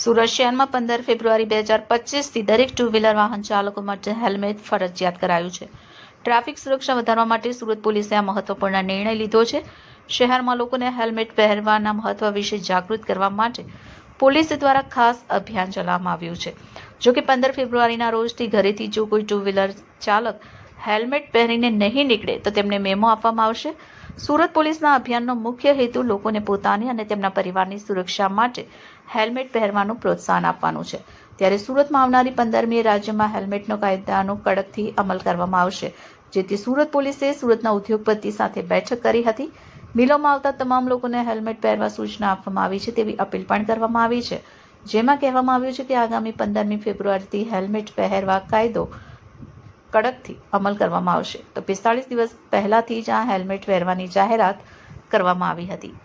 સુરત શહેરમાં 15 ફેબ્રુઆરી 2025થી દરેક two wheeler વાહન ચાલકો માટે હેલ્મેટ ફરજિયાત કરાયું છે. ટ્રાફિક સુરક્ષા વધારવા માટે સુરત પોલીસે આ મહત્વપૂર્ણ નિર્ણય લીધો છે. શહેરમાં લોકોને હેલ્મેટ પહેરવાના મહત્વ વિશે જાગૃત કરવા માટે પોલીસ દ્વારા ખાસ અભિયાન ચલાવવામાં આવ્યું છે. જો કે 15 ફેબ્રુઆરીના રોજથી ઘરેથી જો કોઈ ટુ વ્હીલર ચાલક હેલ્મેટ પહેરીને નહીં નીકળે તો તેમને મેમો આપવામાં આવશે. સુરત પોલીસના અભિયાનનો મુખ્ય હેતુ લોકોને પોતાની અને તેમના પરિવારની સુરક્ષા માટે હેલ્મેટ પહેરવાનું પ્રોત્સાહન આપવાનું છે. ત્યારે સુરતમાં આવનારી 15મીએ રાજ્યમાં હેલ્મેટનો કાયદાનો કડકથી અમલ કરવામાં આવશે, જેથી સુરત પોલીસે સુરતના ઉદ્યોગપતિ સાથે બેઠક કરી હતી. મિલોમાં આવતા તમામ લોકોને હેલ્મેટ પહેરવા સૂચના આપવામાં આવી છે તેવી અપીલ પણ કરવામાં આવી છે, જેમાં કહેવામાં આવ્યું છે કે આગામી 15મી ફેબ્રુઆરીથી હેલ્મેટ પહેરવા કાયદો કડકથી અમલ કરવામાં આવશે. તો 45 દિવસ પહેલાથી જ આ હેલ્મેટ પહેરવાની જાહેરાત કરવામાં આવી હતી.